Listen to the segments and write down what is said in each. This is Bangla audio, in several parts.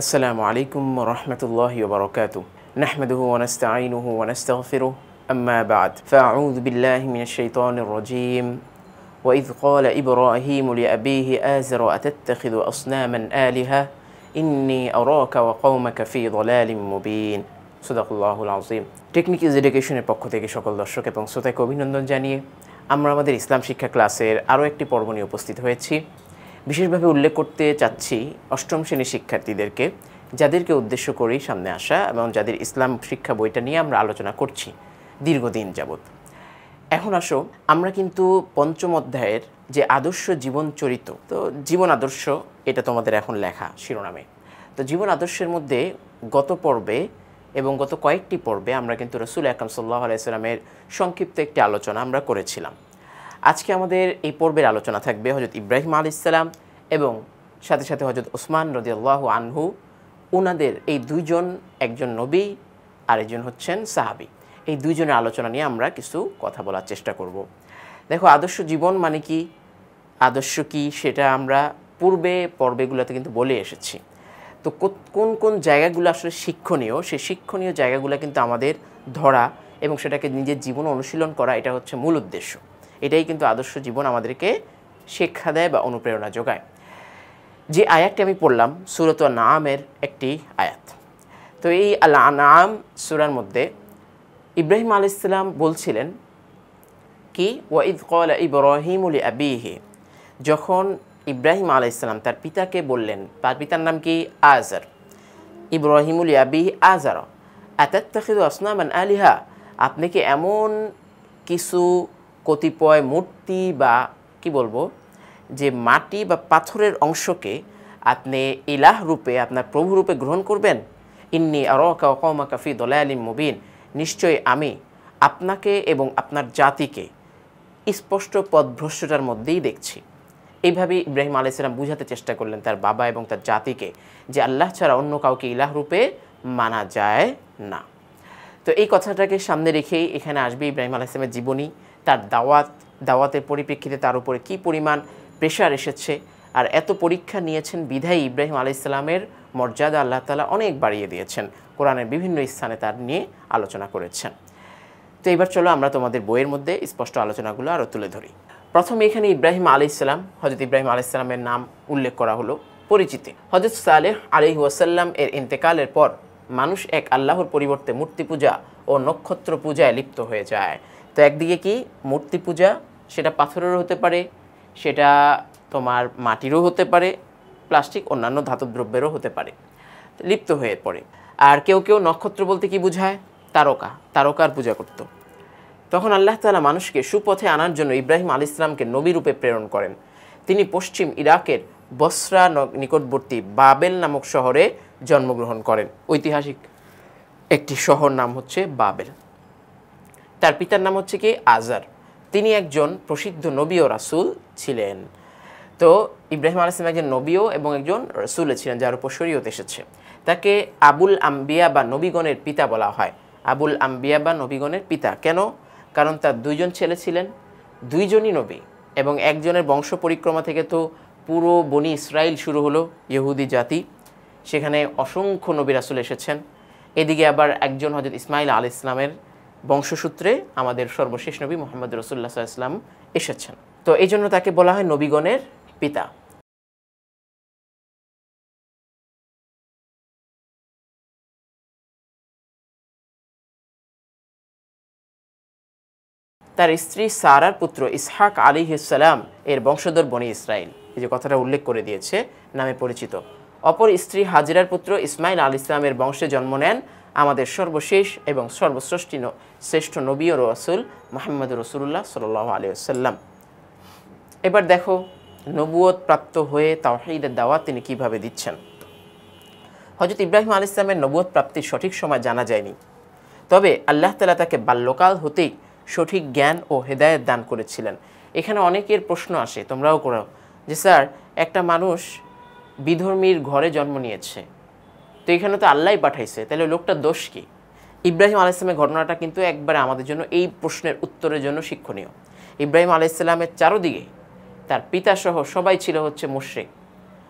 আসসালামু আলাইকুম ওয়া রাহমাতুল্লাহি ওয়া বারাকাতুহু নাহমাদুহু ওয়া নাস্তাঈনুহু ওয়া নাস্তাগফিরুহু আম্মা বা'দ ফাআউযু বিল্লাহি মিনাশ শাইতানির রাজীম ওয়া ইয ক্বালা ইব্রাহিমু লিআবিহি আযরা আতাত্তাখিযু আসনামান আলিহা ইন্নী আরাকা ওয়া কওমাকা ফী যালালিম মুবিন সাদাকাল্লাহুল আযীম। টেকনিক ইজ এডুকেশনের পক্ষ থেকে সকল দর্শক এবং শ্রোতাকে অভিনন্দন জানিয়ে আমরা আমাদের ইসলাম শিক্ষা ক্লাসের আরও একটি পর্ব নিয়ে উপস্থিত হয়েছি। বিশেষভাবে উল্লেখ করতে চাচ্ছি অষ্টম শ্রেণীর শিক্ষার্থীদেরকে, যাদেরকে উদ্দেশ্য করেই সামনে আসা এবং যাদের ইসলাম শিক্ষা বইটা নিয়ে আমরা আলোচনা করছি দীর্ঘদিন যাবৎ। এখন আসো, আমরা কিন্তু পঞ্চম অধ্যায়ের যে আদর্শ জীবন চরিত, তো জীবন আদর্শ এটা তোমাদের এখন লেখা শিরোনামে। তো জীবন আদর্শের মধ্যে গত পর্বে এবং গত কয়েকটি পর্বে আমরা কিন্তু রাসূল আকরাম সাল্লাল্লাহু আলাইহি ওয়াসাল্লামের সংক্ষিপ্ত একটি আলোচনা আমরা করেছিলাম। আজকে আমাদের এই পর্বের আলোচনা থাকবে হযরত ইব্রাহিম আলাইহিস সালাম এবং সাথে সাথে হযরত ওসমান রাদিয়াল্লাহু আনহু। ওনাদের এই দুইজন, একজন নবী আর একজন হচ্ছেন সাহাবী, এই দুইজনের আলোচনা নিয়ে আমরা কিছু কথা বলার চেষ্টা করব। দেখো, আদর্শ জীবন মানে কি, আদর্শ কি, সেটা আমরা পূর্বে পর্বেগুলোতে কিন্তু বলে এসেছি। তো কোন কোন জায়গাগুলো আসলে শিক্ষণীয়, সেই শিক্ষণীয় জায়গাগুলো কিন্তু আমাদের ধরা এবং সেটাকে নিজের জীবনে অনুশীলন করা, এটা হচ্ছে মূল উদ্দেশ্য। এটাই কিন্তু আদর্শ জীবন আমাদেরকে শিক্ষা দেয় বা অনুপ্রেরণা যোগায়। যে আয়াতটি আমি পড়লাম সূরাত আন-নামের একটি আয়াত। তো এই আল-আনআম সূরার মধ্যে ইব্রাহিম আলাইহিস সালাম বলছিলেন কি, ওয়া ইয ক্বালা ইব্রাহিমু লিআবিহি, যখন ইব্রাহিম আলাইহিস সালাম তার পিতাকে বললেন, তার পিতার নাম কি আযর, ইব্রাহিমু লিআবিহি আযর আতাত্তাখিযু আসনামান আলিহা, আপনি কি এমন কিছু কতিপয় মূর্তি বা কি বলবো, যে মাটি বা পাথরের অংশকে আপনি ইলাহ রূপে, আপনার প্রভু রূপে গ্রহণ করবেন? ইন্নী আরাকা ওয়া কওমাকা ফী যালালিম মুবিন, নিশ্চয়ই আমি আপনাকে এবং আপনার জাতিকে স্পষ্ট পথভ্রষ্টতার মধ্যেই দেখছি। এইভাবে ইব্রাহিম আলাইহিস সালাম বুঝাতে চেষ্টা করলেন তার বাবা এবং তার জাতিকে যে আল্লাহ ছাড়া অন্য কাউকে ইলাহ রূপে মানা যায় না। তো এই কথাটাকে সামনে রেখেই এখানে আসবে ইব্রাহিম আলাইহিস সালামের জীবনী, তার দাওয়াতের পরিপ্রেক্ষিতে তার উপরে কী পরিমাণ প্রেশার এসেছে, আর এত পরীক্ষা নিয়েছেন বিধায়ী ইব্রাহিম আলাইহিস সালামের মর্যাদা আল্লাহ তাআলা অনেক বাড়িয়ে দিয়েছেন, কোরআনের বিভিন্ন স্থানে তার নিয়ে আলোচনা করেছেন। তো এবার চলো আমরা তোমাদের বইয়ের মধ্যে স্পষ্ট আলোচনাগুলো আরও তুলে ধরি। প্রথমে এখানে ইব্রাহিম আলাইহিস সালাম, হযরত ইব্রাহিম আলাইহিস সালামের নাম উল্লেখ করা হলো পরিচিতি। হযরত সালেহ আলাইহি ওয়াসাল্লাম এর ইন্তেকালের পর মানুষ এক আল্লাহর পরিবর্তে মূর্তি পূজা ও নক্ষত্র পূজায় লিপ্ত হয়ে যায়। তো একদিকে কি মূর্তি পূজা, সেটা পাথরেরও হতে পারে, সেটা তোমার মাটিরও হতে পারে, প্লাস্টিক অন্যান্য ধাতব দ্রব্যেরও হতে পারে, লিপ্ত হয়ে পড়ে। আর কেউ কেউ নক্ষত্র বলতে কি বোঝায়, তারকার পূজা করত। তখন আল্লাহ তাআলা মানুষকে সুপথে আনার জন্য ইব্রাহিম আলাইহিস সালামকে নবী রূপে প্রেরণ করেন। তিনি পশ্চিম ইরাকের বসরা নিকটবর্তী বাবেল নামক শহরে জন্মগ্রহণ করেন। ঐতিহাসিক একটি শহর নাম হচ্ছে বাবেল। তার পিতার নাম হচ্ছে কি আযর, তিনি একজন প্রসিদ্ধ নবী ও রাসূল ছিলেন। তো ইব্রাহিম আলাইহিস সালাম একজন নবীও এবং একজন রাসূলও ছিলেন, যার উপর শরীয়ত এসেছে। তাকে আবুল আম্বিয়া বা নবীগণের পিতা বলা হয়। আবুল আম্বিয়া বা নবীগণের পিতা কেন? কারণ তার দুইজন ছেলে ছিলেন, দুইজনই নবী, এবং একজনের বংশ পরিক্রমা থেকে তো পুরো বনি ইসরাইল শুরু হলো, ইহুদি জাতি, সেখানে অসংখ্য নবী রাসূল এসেছেন। এদিকে আবার একজন হযরত ইসমাঈল আলাইহিস সালামের বংশসূত্রে আমাদের সর্বশেষ নবী মুহাম্মদ রাসূলুল্লাহ সাল্লাল্লাহু আলাইহি ওয়াসাল্লাম এসেছেন। তো এই জন্য তাকে বলা হয় নবীগণের পিতা। তার স্ত্রী সারার পুত্র ইসহাক আলাইহিস সালাম এর বংশধর বনি ইসরাইল, এই যে কথাটা উল্লেখ করে দিয়েছে, নামে পরিচিত। অপর স্ত্রী হাজেরার পুত্র ইসমাঈল আলাইহিস সালামের বংশে জন্ম নেন আমাদের সর্বশেষ এবং শ্রেষ্ঠ নবী ও রাসূল মুহাম্মদ রাসূলুল্লাহ সাল্লাল্লাহু আলাইহি ওয়াসাল্লাম। এবার দেখো, নবুয়ত প্রাপ্ত হয়ে তাওহীদের দাওয়াত তিনি কিভাবে দিচ্ছেন। হযরত ইব্রাহিম আলাইহিস সালামের নবুয়ত প্রাপ্তির সঠিক সময় জানা যায়নি, তবে আল্লাহ তাআলা তাকে বাল্যকাল হতেই সঠিক জ্ঞান ও হেদায়েত দান করেছিলেন। এখানে অনেকের প্রশ্ন আসে, তোমরাও করো, যে স্যার, একটা মানুষ বিধর্মীর ঘরে জন্ম নিয়েছে, তো এখানে তো আল্লাহই পাঠাইছে, তাহলে লোকটার দোষ কি? ইব্রাহিম আলাইহিস সালামের ঘটনাটা কিন্তু একবারে আমাদের জন্য এই প্রশ্নের উত্তরের জন্য শিক্ষণীয়। ইব্রাহিম আলাইহিস সালামের চারদিকে তার পিতাসহ সবাই ছিল হচ্ছে মুশরিক,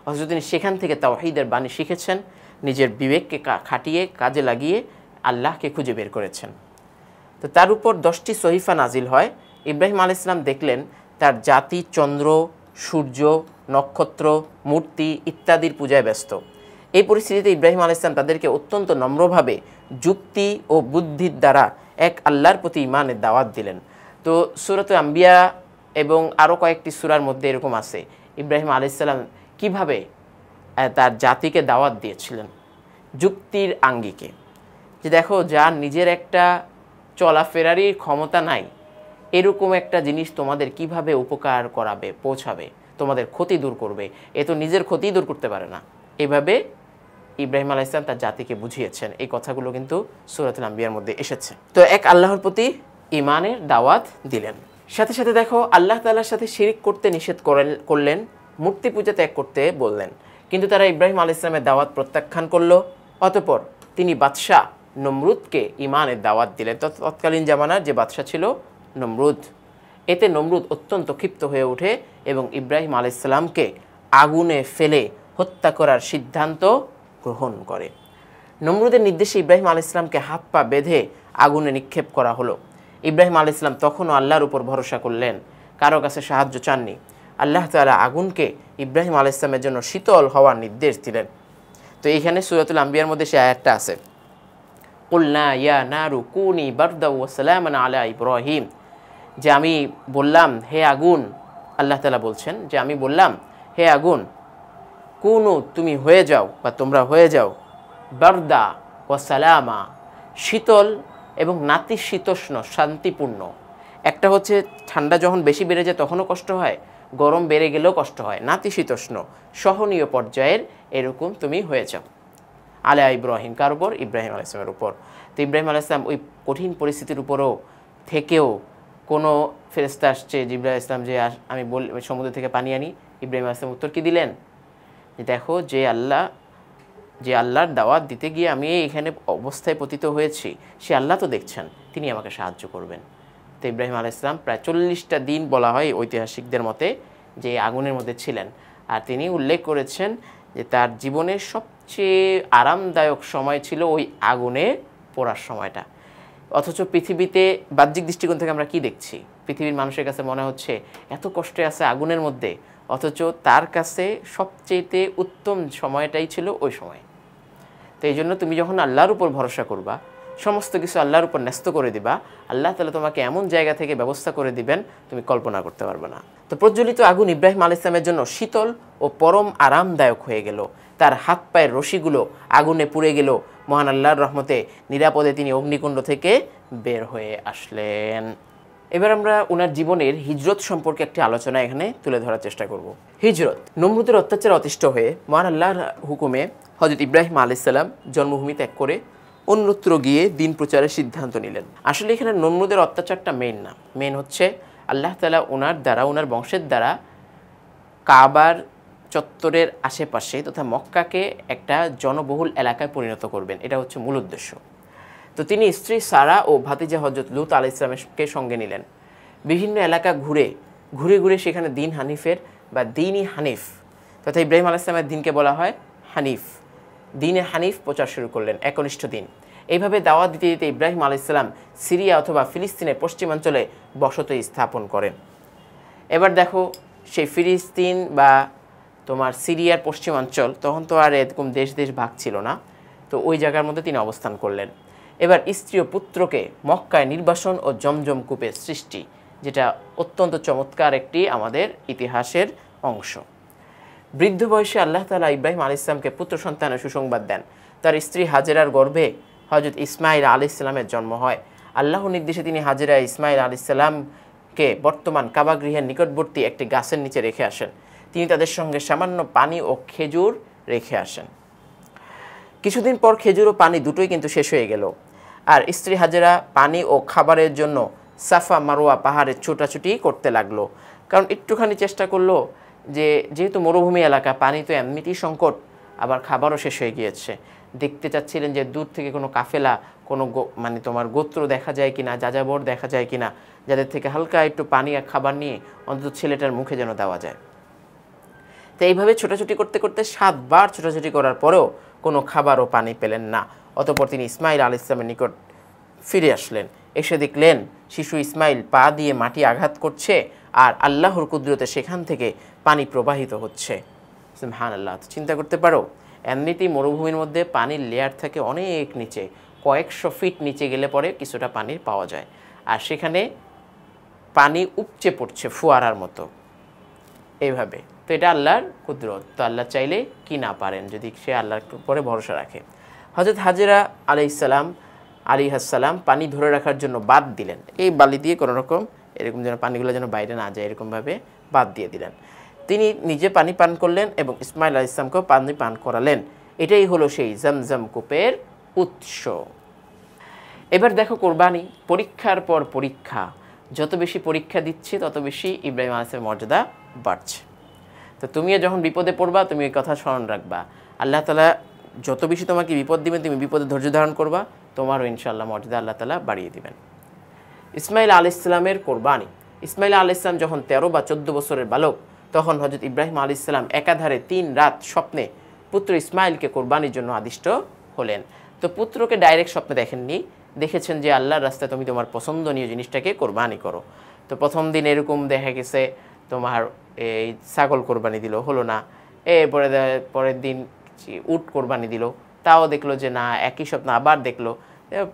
অথচ তিনি সেখান থেকে তাওহীদের বাণী শিখেছেন, নিজের বিবেককে খাটিয়ে কাজে লাগিয়ে আল্লাহকে খুঁজে বের করেছেন। তো তার উপর 10টি সহিফা নাজিল হয়। ইব্রাহিম আলাইহিস সালাম দেখলেন তার জাতি চন্দ্র, সূর্য, নক্ষত্র, মূর্তি ইত্যাদির পূজায় ব্যস্ত। এই পরিস্থিতিতে ইব্রাহিম আলাইহিস সালাম তাদেরকে অত্যন্ত নম্রভাবে যুক্তি ও বুদ্ধির দ্বারা এক আল্লাহর প্রতি ঈমানের দাওয়াত দিলেন। তো সূরাতুল আম্বিয়া এবং আরও কয়েকটি সূরার মধ্যে এরকম আছে ইব্রাহিম আলাইহিস সালাম কীভাবে তার জাতিকে দাওয়াত দিয়েছিলেন যুক্তির আঙ্গিকে, যে দেখো যার নিজের একটা চলাফেরারই ক্ষমতা নাই, এরকম একটা জিনিস তোমাদের কিভাবে উপকার করাবে, পৌঁছাবে, তোমাদের ক্ষতি দূর করবে, এ তো নিজের ক্ষতি দূর করতে পারে না। এভাবে ইব্রাহিম আলাইহিস সালাম তার জাতিকে বুঝিয়েছেন। এই কথাগুলো কিন্তু সূরাতুল আম্বিয়ার মধ্যে এসেছে। তো এক আল্লাহর প্রতি ঈমানের দাওয়াত দিলেন। সাথে সাথে দেখো আল্লাহ তাআলার সাথে শিরিক করতে নিষেধ করলেন, মূর্তি পূজা ত্যাগ করতে বললেন, কিন্তু তারা ইব্রাহিম আলাইহিস সালামের দাওয়াত প্রত্যাখ্যান করলো। অতঃপর তিনি বাদশাহ নমরুদকে ঈমানের দাওয়াত দিলেন। তৎকালীন জামানার যে বাদশাহ ছিল নমরুদ, এতে নমরুদ অত্যন্ত ক্ষিপ্ত হয়ে ওঠে এবং ইব্রাহিম আলাইহিস সালামকে আগুনে ফেলে হত্যা করার সিদ্ধান্ত গ্রহণ করে। নমরুদের নির্দেশে ইব্রাহিম আলাইহিস সালামকে হাত পা বেঁধে আগুনে নিক্ষেপ করা হলো। ইব্রাহিম আলাইহিস সালাম তখনও আল্লাহর উপর ভরসা করলেন, কারো কাছে সাহায্য চাননি। আল্লাহ তাআলা আগুনকে ইব্রাহিম আলাইহিস সালামের জন্য শীতল হওয়ার নির্দেশ দিলেন। তো এইখানে সূরাতুল আম্বিয়ার মধ্যে সে আয়াতটা আছে, কুলনা ইয়া নারু কুনি বারদা ওয়া সালামান আলা ইব্রাহিম, যে আমি বললাম হে আগুন, আল্লাহ তাআলা বলছেন যে আমি বললাম হে আগুন, কুনু তুমি হয়ে যাও বা তোমরা হয়ে যাও, বারদা ওয়া সালামা শীতল এবং নাতিশীতোষ্ণ শান্তিপূর্ণ। একটা হচ্ছে ঠান্ডা যখন বেশি বেড়ে যায় তখনও কষ্ট হয়, গরম বেড়ে গেলেও কষ্ট হয়, নাতিশীতোষ্ণ সহনীয় পর্যায়ের এরকম তুমি হয়ে যাও। আলা ইব্রাহিম, কার উপর? ইব্রাহিম আলাইহিস সালামের উপর। তো ইব্রাহিম আলাইহিস সালাম ওই কঠিন পরিস্থিতির উপরও থেকেও কোনো ফেরেশতা আসছে জিবরাইল আলাইহিস সালাম যে আমি সমুদ্র থেকে পানি আনি, ইব্রাহিম আলাইহিস সালাম উত্তর কি দিলেন? যে দেখো যে আল্লাহর দাওয়াত দিতে গিয়ে আমি এখানে অবস্থায় পতিত হয়েছি, সে আল্লাহ তো দেখছেন, তিনি আমাকে সাহায্য করবেন। তো ইব্রাহিম আলাইহিস সালাম প্রায় 40টা দিন বলা হয় ঐতিহাসিকদের মতে যে আগুনের মধ্যে ছিলেন। আর তিনি উল্লেখ করেছেন যে তার জীবনের সবচেয়ে আরামদায়ক সময় ছিল ওই আগুনে পোড়ার সময়টা। অথচ পৃথিবীতে বাহ্যিক দৃষ্টিকোণ থেকে আমরা কি দেখছি? পৃথিবীর মানুষের কাছে মনে হচ্ছে এত কষ্টে আছে আগুনের মধ্যে, অথচ তার কাছে সবচেয়ে উত্তম সময়টাই ছিল ওই সময়। তো এই জন্য তুমি যখন আল্লাহর উপর ভরসা করবা, সমস্ত কিছু আল্লাহর উপর ন্যস্ত করে দিবা, আল্লাহ তাআলা তোমাকে এমন জায়গা থেকে ব্যবস্থা করে দিবেন তুমি কল্পনা করতে পারবে না। তো প্রজ্বলিত আগুন ইব্রাহিম আলাইহিস সালামের জন্য শীতল ও পরম আরামদায়ক হয়ে গেল। তার হাত পায়ের রশিগুলো আগুনে পুড়ে গেল। মহান আল্লাহর রহমতে নিরাপদে তিনি অগ্নিকুণ্ড থেকে বের হয়ে আসলেন। এবার আমরা ওনার জীবনের হিজরত সম্পর্কে একটি আলোচনা এখানে তুলে ধরার চেষ্টা করব। হিজরত, নমরুদের অত্যাচারে অতিষ্ঠ হয়ে মহান আল্লাহর হুকুমে হযরত ইব্রাহিম আলাইহিস সালাম জন্মভূমি ত্যাগ করে অন্যত্র গিয়ে দিন প্রচারের সিদ্ধান্ত নিলেন। আসলে এখানে নমরুদের অত্যাচারটা মেইন না, মেইন হচ্ছে আল্লাহ তাআলা ওনার দ্বারা, ওনার বংশের দ্বারা কাবার চত্বরের আশেপাশে তথা মক্কাকে একটা জনবহুল এলাকায় পরিণত করবেন, এটা হচ্ছে মূল উদ্দেশ্য। তো তিনি স্ত্রী সারা ও ভাতিজা হযরত লূত আলাইহিস সালামকে সঙ্গে নিলেন। বিভিন্ন এলাকা ঘুরে ঘুরে সেখানে দিন হানিফের বা দিনই হানিফ তথা ইব্রাহিম আলাইহিস সালামের দিনকে বলা হয় হানিফ, দিনে হানিফ প্রচার শুরু করলেন, একনিষ্ঠ দিন। এইভাবে দাওয়াত দিতে দিতে ইব্রাহিম আলাইহিস সালাম সিরিয়া অথবা ফিলিস্তিনের পশ্চিমাঞ্চলে বসতি স্থাপন করেন। এবার দেখো সেই ফিলিস্তিন বা তোমার সিরিয়ার পশ্চিমাঞ্চল, তখন তো আর এরকম দেশ ভাগ ছিল না, তো ওই জায়গার মধ্যে তিনি অবস্থান করলেন। এবার স্ত্রী ও পুত্রকে মক্কায় নির্বাসন ও জমজম কূপের সৃষ্টি, যেটা অত্যন্ত চমৎকার একটি আমাদের ইতিহাসের অংশ। বৃদ্ধ বয়সে আল্লাহ তাআলা ইব্রাহিম আলাইহিস সালামকে পুত্র সন্তানের সুসংবাদ দেন। তার স্ত্রী হাজেরার গর্ভে হযরত ইসমাঈল আলাইহিস সালামের জন্ম হয়। আল্লাহর নির্দেশে তিনি হাজেরা ইসমাঈল আলাইহিস সালামকে বর্তমান কাবা গৃহের নিকটবর্তী একটি গাছের নিচে রেখে আসেন। তিনি তাদের সঙ্গে সামান্য পানি ও খেজুর রেখে আসেন। কিছুদিন পর খেজুর ও পানি দুটোই কিন্তু শেষ হয়ে গেল। আর স্ত্রী হাজেরা পানি ও খাবারের জন্য সাফা মারোয়া পাহাড়ে ছোটাছুটি করতে লাগলো। কারণ একটুখানি চেষ্টা করলো যে যেহেতু মরুভূমি এলাকা, পানি তো এমনিতেই সংকট, আবার খাবারও শেষ হয়ে গিয়েছে। দেখতে চাচ্ছিলেন যে দূর থেকে কোনো কাফেলা, কোনো মানে তোমার গোত্র দেখা যায় কিনা, যাযাবর দেখা যায় কিনা, যাদের থেকে হালকা একটু পানি আর খাবার নিয়ে অন্তত ছেলেটার মুখে যেন দেওয়া যায়। তো এইভাবে ছোটাছুটি করতে করতে 7 বার ছোটাছুটি করার পরেও কোনো খাবার ও পানি পেলেন না। অতঃপর তিনি ইসমাইল আলাইহিস সালামের নিকট ফিরে আসলেন। এসে দেখলেন শিশু ইসমাইল পা দিয়ে মাটি আঘাত করছে আর আল্লাহর কুদরতে সেখান থেকে পানি প্রবাহিত হচ্ছে। সুবহানাল্লাহ। চিন্তা করতে পারো, এমনিতেই মরুভূমির মধ্যে পানির লেয়ার থাকে অনেক নিচে, কয়েকশো ফিট নিচে গেলে পরে কিছুটা পানির পাওয়া যায়, আর সেখানে পানি উপচে পড়ছে ফোয়ারার মতো এইভাবে। তো এটা আল্লাহর কুদরত। তো আল্লাহ চাইলে কি না পারেন যদি সে আল্লাহর উপরে ভরসা রাখে। হযরত হাজেরা আলাইহিসসালাম পানি ধরে রাখার জন্য বাঁধ দিলেন। এই বালি দিয়ে কোনো রকম এরকম যেন পানিগুলো যেন বাইরে না যায় এরকমভাবে বাঁধ দিয়ে দিলেন। তিনি নিজে পানি পান করলেন এবং ইসমাইল আলাইহিস সালামকেও পানি পান করালেন। এটাই হলো সেই জমজম কূপের উৎস। এবার দেখো কোরবানি, পরীক্ষার পর পরীক্ষা, যত বেশি পরীক্ষা দিচ্ছে তত বেশি ইব্রাহিম আলাইহিস সালামের মর্যাদা বাড়ছে। তো তুমিও যখন বিপদে পড়বা তুমি এই কথা স্মরণ রাখবা, আল্লাহ তাআলা যত বেশি তোমাকে বিপদ দিবেন তুমি বিপদে ধৈর্য ধারণ করবা, তোমারও ইনশাআল্লাহ মর্যাদা আল্লাহ তাআলা বাড়িয়ে দিবেন। ইসমাইল আলাইহিস সালামের কোরবানি। ইসমাইল আলাইহিস সালাম যখন 13 বা 14 বছরের বালক, তখন হযরত ইব্রাহিম আলাইহিস সালাম একাধারে 3 রাত স্বপ্নে পুত্র ইসমাইলকে কোরবানির জন্য আদিষ্ট হলেন। তো পুত্রকে ডাইরেক্ট স্বপ্নে দেখেননি, দেখেছেন যে আল্লাহর রাস্তায় তুমি তোমার পছন্দনীয় জিনিসটাকে কোরবানি করো। তো প্রথম দিন এরকম দেখা গেছে তোমার এই ছাগল কোরবানি দিল, হলো না। এরপরে পরের দিন উট কোরবানি দিল, তাও দেখলো যে না, একই স্বপ্ন আবার দেখলো।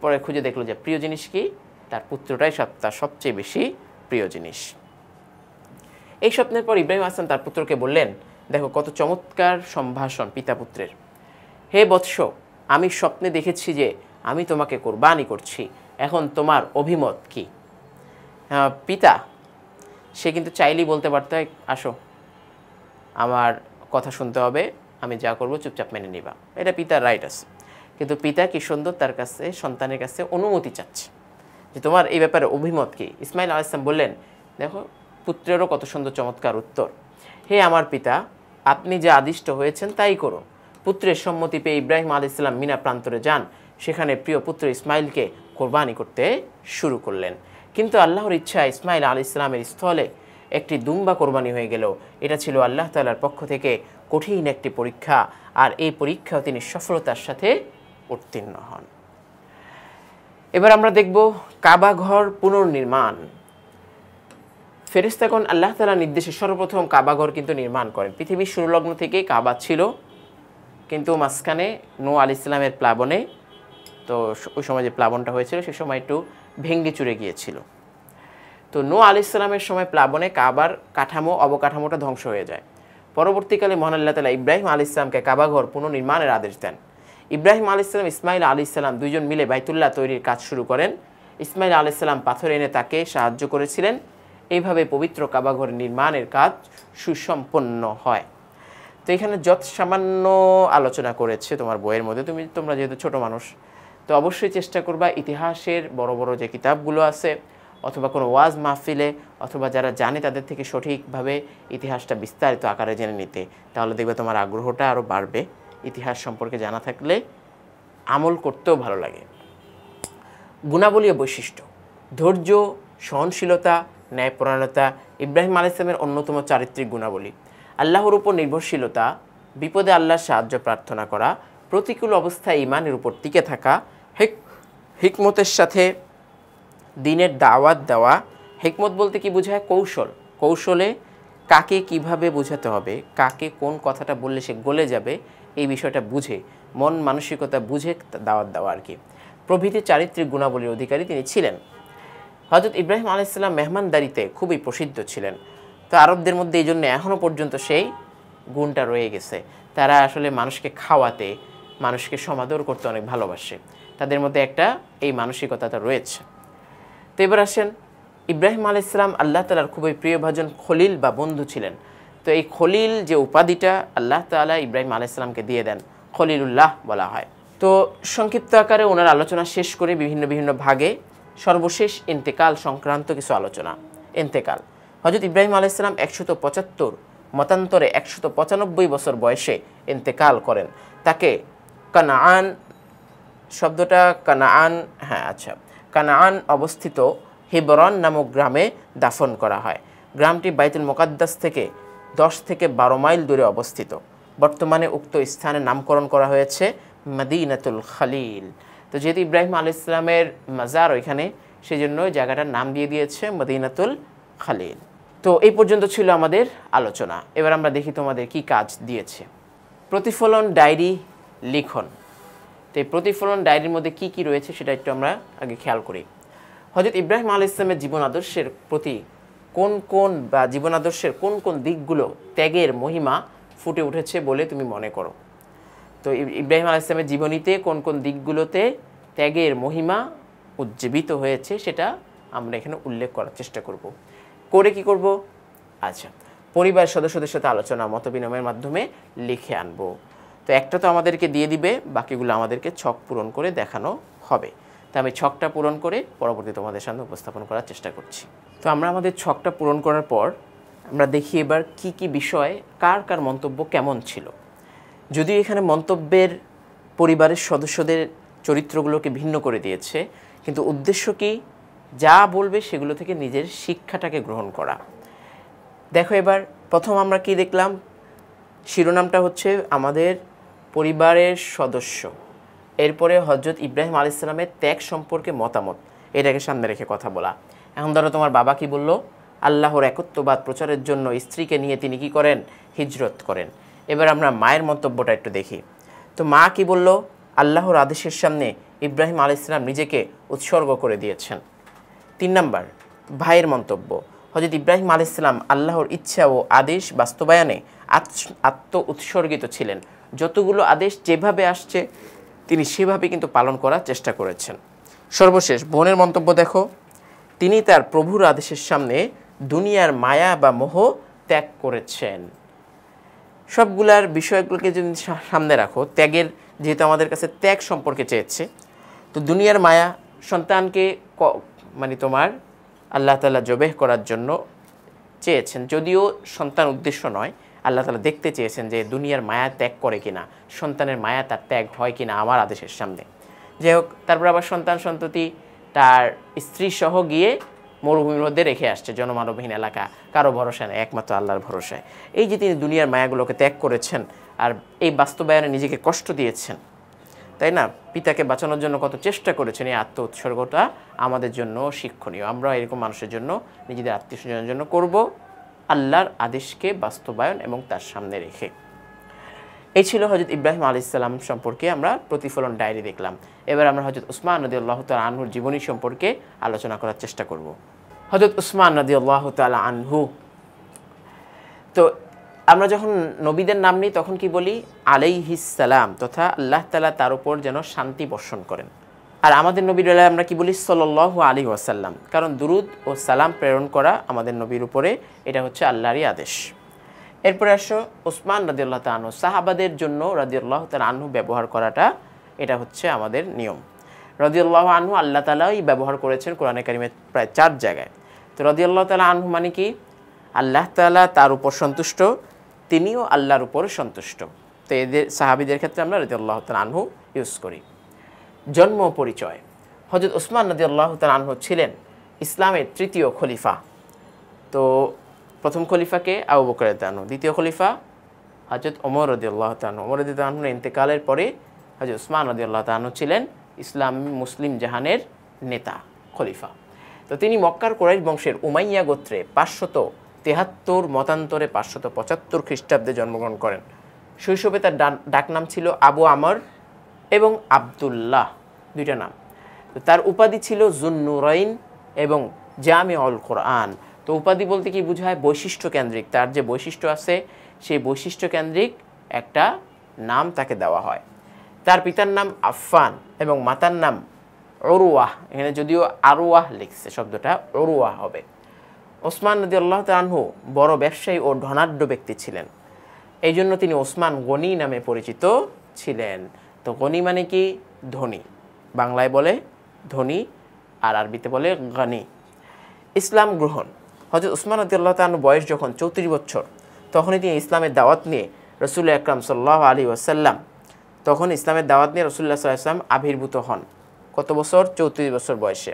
পরে খুঁজে দেখলো যে প্রিয় জিনিস কি, তার পুত্রটাই তার সবচেয়ে বেশি প্রিয় জিনিস। এই স্বপ্নের পর ইব্রাহিম আলাইহিস সালাম তার পুত্রকে বললেন, দেখো কত চমৎকার সম্ভাষণ পিতা পুত্রের। হে বৎস, আমি স্বপ্নে দেখেছি যে আমি তোমাকে কোরবানি করছি, এখন তোমার অভিমত কি? পিতা সে কিন্তু চাইলেই বলতে পারতো আসো আমার কথা শুনতে হবে, আমি যা করব চুপচাপ মেনে নিবা, এটা পিতার রাইট আছে। কিন্তু পিতা কি সুন্দর তার কাছে সন্তানের কাছে অনুমতি চাচ্ছে যে তোমার এই ব্যাপারে অভিমত কি। ইসমাইল আলাইহিস সালাম বললেন, দেখো পুত্রেরও কত সুন্দর চমৎকার উত্তর, হে আমার পিতা, আপনি যে আদিষ্ট হয়েছেন তাই করুন। পুত্রের সম্মতি পেয়ে ইব্রাহিম আলাইহিস সালাম মিনা প্রান্তরে যান, সেখানে প্রিয় পুত্র ইসমাইলকে কোরবানি করতে শুরু করলেন। কিন্তু আল্লাহর ইচ্ছা ইসমাইল আলাইহিস সালামের স্থলে একটি দুম্বা কোরবানি হয়ে গেল। এটা ছিল আল্লাহ তাআলার পক্ষ থেকে কঠিন একটি পরীক্ষা, আর এই পরীক্ষাও তিনি সফলতার সাথে উত্তীর্ণ হন। এবার আমরা দেখব কাবা ঘর পুনর্নির্মাণ। ফেরেশতাগণ আল্লাহ তাআলার নির্দেশে সর্বপ্রথম কাবা ঘর কিন্তু নির্মাণ করেন। পৃথিবীর শুরুলগ্ন থেকেই কাবা ছিল, কিন্তু মাঝখানে নূহ আলাইহিস সালামের প্লাবনে, তো ওই সময় যে প্লাবনটা হয়েছিল সে সময় একটু ভেঙে চুরে গিয়েছিল। তো নূহ আলাইহিস সালামের সময় প্লাবনে কাবার অবকাঠামোটা ধ্বংস হয়ে যায়। পরবর্তীকালে মহান আল্লাহ তাআলা ইব্রাহিম আলাইহিস সালামকে কাবা ঘর পুনর্নির্মাণের আদেশ দেন। ইব্রাহিম আলাইহিস সালাম, ইসমাইল আলাইহিস সালাম দুইজন মিলে বাইতুল্লাহ তৈরির কাজ শুরু করেন। ইসমাইল আলাইহিস সালাম পাথর এনে তাকে সাহায্য করেছিলেন। এইভাবে পবিত্র কাবা ঘর নির্মাণের কাজ সুসম্পন্ন হয়। তো এখানে যত সামান্য আলোচনা করেছে তোমার বইয়ের মধ্যে, তোমরা যেহেতু ছোট মানুষ, তো অবশ্যই চেষ্টা করবা ইতিহাসের বড় বড় যে কিতাবগুলো আছে অথবা কোনো ওয়াজ মাহফিলে অথবা যারা জানে তাদের থেকে সঠিকভাবে ইতিহাসটা বিস্তারিত আকারে জেনে নিতে, তাহলে দেখবে তোমার আগ্রহটা আরও বাড়বে। ইতিহাস সম্পর্কে জানা থাকলে আমল করতেও ভালো লাগে। গুণাবলী ও বৈশিষ্ট্য। ধৈর্য, সহনশীলতা, ন্যায়পরায়ণতা ইব্রাহিম আলাইহিস সালামের অন্যতম চারিত্রিক গুণাবলী। আল্লাহর উপর নির্ভরশীলতা, বিপদে আল্লাহর সাহায্য প্রার্থনা করা, প্রতিকূল অবস্থায় ঈমানের উপর টিকে থাকা, হিকমতের সাথে দ্বীনের দাওয়াত দেওয়া। হিকমত বলতে কি বোঝায়? কৌশলে কাকে কিভাবে বোঝাতে হবে, কাকে কোন কথাটা বললে সে গলে যাবে, এই বিষয়টা বুঝে, মন মানসিকতা বুঝে দাওয়াত দেওয়া আর কি, প্রভৃতি চারিত্রিক গুণাবলীর অধিকারী তিনি ছিলেন। হযরত ইব্রাহিম আলাইহিস সালাম মেহমানদারিতে খুবই প্রসিদ্ধ ছিলেন। তো আরবদের মধ্যে এই জন্য এখনও পর্যন্ত সেই গুণটা রয়ে গেছে। তারা আসলে মানুষকে খাওয়াতে, মানুষকে সমাদর করতে অনেক ভালোবাসে। তাদের মধ্যে একটা এই মানসিকতাটা রয়েছে। তো এবার আসেন, ইব্রাহিম আলাইহিস সালাম আল্লাহ তাআলার খুবই প্রিয়ভাজন খলিল বা বন্ধু ছিলেন। তো এই খলিল যে উপাধিটা আল্লাহ তাআলা ইব্রাহিম আলাইহিস সালামকে দিয়ে দেন, খলিলুল্লাহ বলা হয়। তো সংক্ষিপ্ত আকারে ওনার আলোচনা শেষ করে বিভিন্ন ভাগে সর্বশেষ ইন্তেকাল সংক্রান্ত কিছু আলোচনা। ইন্তেকাল, হযরত ইব্রাহিম আলাইহিস সালাম 175, মতান্তরে 195 বছর বয়সে ইন্তেকাল করেন। তাকে কানাআন, শব্দটা কানাআন অবস্থিত হেবরন নামক গ্রামে দাফন করা হয়। গ্রামটি বাইতুল মুকাদ্দাস থেকে 10 থেকে 12 মাইল দূরে অবস্থিত। বর্তমানে উক্ত স্থানের নামকরণ করা হয়েছে মদিনাতুল খলিল। তো যেহেতু ইব্রাহিম আলাইহিস সালামের মাজার ওইখানে, সেই জন্য ওই জায়গাটার নাম দিয়ে দিয়েছে মদিনাতুল খলিল। তো এই পর্যন্ত ছিল আমাদের আলোচনা। এবার আমরা দেখি তোমাদের কি কাজ দিয়েছে। প্রতিফলন ডায়েরি লিখন। তো এই প্রতিফলন ডায়েরির মধ্যে কি কি রয়েছে সেটা একটু আমরা আগে খেয়াল করি। হযরত ইব্রাহিম আলাইহিস সালামের জীবন আদর্শের প্রতি জীবন আদর্শের কোন কোন দিকগুলো ত্যাগের মহিমা ফুটে উঠেছে বলে তুমি মনে করো? তো ইব্রাহিম আলাইহিস সালামের জীবনীতে কোন কোন দিকগুলোতে ত্যাগের মহিমা উজ্জীবিত হয়েছে সেটা আমরা এখানে উল্লেখ করার চেষ্টা করব। করে কি করব? আচ্ছা, পরিবার সদস্যদের সাথে আলোচনা মত বিনিময়ের মাধ্যমে লিখে আনবো। তো একটা তো আমাদেরকে দিয়ে দিবে, বাকিগুলো আমাদেরকে ছক পূরণ করে দেখানো হবে। তো আমি ছকটা পূরণ করে পরবর্তী তোমাদের সামনে উপস্থাপন করার চেষ্টা করছি। তো আমরা আমাদের ছকটা পূরণ করার পর আমরা দেখি এবার কি কি বিষয় কার কার মন্তব্য কেমন ছিল। যদিও এখানে মন্তব্যের পরিবারের সদস্যদের চরিত্রগুলোকে ভিন্ন করে দিয়েছে, কিন্তু উদ্দেশ্য কি? যা বলবে সেগুলো থেকে নিজের শিক্ষাটাকে গ্রহণ করা। দেখো এবার প্রথম আমরা কি দেখলাম, শিরোনামটা হচ্ছে আমাদের পরিবারের সদস্য, এরপরে হযরত ইব্রাহিম আলাইহিস সালামের ত্যাগ সম্পর্কে মতামত, এটাকে সামনে রেখে কথা বলা। এখন ধরো তোমার বাবা কি বলল, আল্লাহর একত্ববাদ প্রচারের জন্য স্ত্রীকে নিয়ে তিনি কি করেন? হিজরত করেন। এবার আমরা মায়ের মন্তব্যটা একটু দেখি। তো মা কি বলল? আল্লাহর আদেশের সামনে ইব্রাহিম আলাইহিস সালাম নিজেকে উৎসর্গ করে দিয়েছেন। 3 নাম্বার, ভাইয়ের মন্তব্য। হযরত ইব্রাহিম আলাইহিস সালাম আল্লাহর ইচ্ছা ও আদেশ বাস্তবায়নে আত্ম উৎসর্গিত ছিলেন। যতগুলো আদেশ যেভাবে আসছে তিনি সেভাবে কিন্তু পালন করার চেষ্টা করেছেন। সর্বশেষ বোনের মন্তব্য দেখো, তিনি তার প্রভুর আদেশের সামনে দুনিয়ার মায়া বা মোহ ত্যাগ করেছেন। সবগুলার বিষয়গুলোকে যদি সামনে রাখো, ত্যাগের যেহেতু আমাদের কাছে ত্যাগ সম্পর্কে চেয়েছে, তো দুনিয়ার মায়া সন্তানকে তোমার আল্লাহ তাআলা জবেহ করার জন্য চেয়েছেন, যদিও সন্তান উদ্দেশ্য নয়। আল্লাহ তাআলা দেখতে চেয়েছেন যে দুনিয়ার মায়া ত্যাগ করে কিনা, সন্তানের মায়া তার ত্যাগ হয় কিনা আমার আদেশের সামনে। যাই হোক, তারপর আবার সন্তান সন্ততি তার স্ত্রী সহ গিয়ে মরুভূমির মধ্যে রেখে আসছে, জনমানবহীন এলাকা, কারো ভরসা নেই, একমাত্র আল্লাহর ভরসায়। এই যে তিনি দুনিয়ার মায়াগুলোকে ত্যাগ করেছেন আর এই বাস্তবায়নে নিজেকে কষ্ট দিয়েছেন, তাই না? পিতাকে বাঁচানোর জন্য কত চেষ্টা করেছেন, এই আত্ম উৎসর্গটা আমাদের জন্য শিক্ষণীয়। আমরা এরকম মানুষের জন্য, নিজেদের আত্মীয় স্বজনের জন্য করব, আল্লাহর আদেশকে বাস্তবায়ন এবং তার সামনে রেখে। এই ছিল হযরত ইব্রাহিম আলাইহিস সালাম সম্পর্কে আমরা প্রতিফলন ডায়েরি দেখলাম। এবার আমরা হযরত উসমান রাদিয়াল্লাহু তাআলা আনহুর জীবনী সম্পর্কে আলোচনা করার চেষ্টা করব। হযরত উসমান রাদিয়াল্লাহু তাআলা আনহু, তো আমরা যখন নবীদের নাম নিই তখন কি বলি? আলাইহিস সালাম, তথা আল্লাহ তাআলা তার উপর যেন শান্তি বর্ষণ করেন। আর আমাদের নবীর বেলায় আমরা কি বলি? সাল্লাল্লাহু আলাইহি ওয়াসাল্লাম, কারণ দুরুদ ও সালাম প্রেরণ করা আমাদের নবীর উপরে এটা হচ্ছে আল্লাহরই আদেশ। এরপরে আসো উসমান রাদিয়াল্লাহু তাআলা আনহু, সাহাবাদের জন্য রাদিয়াল্লাহু তাআলা আনহু ব্যবহার করাটা এটা হচ্ছে আমাদের নিয়ম। রাদিয়াল্লাহু আনহু আল্লাহ তাআলাই ব্যবহার করেছেন কোরআনে কারিমে প্রায় 4 জায়গায়। তো রাদিয়াল্লাহু তাআলা আনহু মানে কি? আল্লাহ তাআলা তার উপর সন্তুষ্ট, তিনিও আল্লাহর উপর সন্তুষ্ট। তো এদের সাহাবীদের ক্ষেত্রে আমরা রাদিয়াল্লাহু তাআলা আনহু ইউজ করি। জন্ম পরিচয়, হযরত উসমান রাদিয়াল্লাহু তাআলা আনহু ছিলেন ইসলামের 3য় খলিফা। তো প্রথম খলিফাকে আবু বকর রাদিয়াল্লাহু আনহু, দ্বিতীয় খলিফা হযরত ওমর রাদিয়াল্লাহু তাআলা আনহু। ওমর রাদিয়াল্লাহু আনহুর ইন্তেকালের পরে হযরত উসমান রাদিয়াল্লাহু তাআলা আনহু ছিলেন মুসলিম জাহানের নেতা, খলিফা। তো তিনি মক্কার কুরাইশ বংশের উমাইয়া গোত্রে 573 মতান্তরে 575 খ্রিস্টাব্দে জন্মগ্রহণ করেন। শৈশবে তার ডাকনাম ছিল আবু আমর এবং আব্দুল্লাহ, 2টা নাম। তো তার উপাধি ছিল যুন্নুরাইন এবং জামিউল কোরআন। তো উপাধি বলতে কি বোঝায়? বৈশিষ্ট্য কেন্দ্রিক, তার যে বৈশিষ্ট্য আছে সেই বৈশিষ্ট্য কেন্দ্রিক একটা নাম তাকে দেওয়া হয়। তার পিতার নাম আফফান এবং মাতার নাম উরওয়াহ, এখানে যদিও আরওয়াহ লিখছে, শব্দটা উরওয়াহ হবে। ওসমান রাদিয়াল্লাহু তাআলা আনহু বড় ব্যবসায়ী ও ধনাঢ্য ব্যক্তি ছিলেন, এই জন্য তিনি ওসমান গনি নামে পরিচিত ছিলেন। তো গনি মানে কি? ধনী, বাংলায় বলে ধনী আর আরবিতে বলে গনি। ইসলাম গ্রহণ, হযরত উসমান রাদিয়াল্লাহু তাআলা আনহু বয়স যখন 34 বছর, তখনই তিনি ইসলামের দাওয়াত নিয়ে রাসূল আকরাম সাল্লাল্লাহু আলাইহি ওয়াসাল্লাম, তখন ইসলামের দাওয়াত নিয়ে রাসূলুল্লাহ সাল্লাল্লাহু আলাইহি ওয়াসাল্লাম আবির্ভূত হন। কত বছর? 34 বছর বয়সে।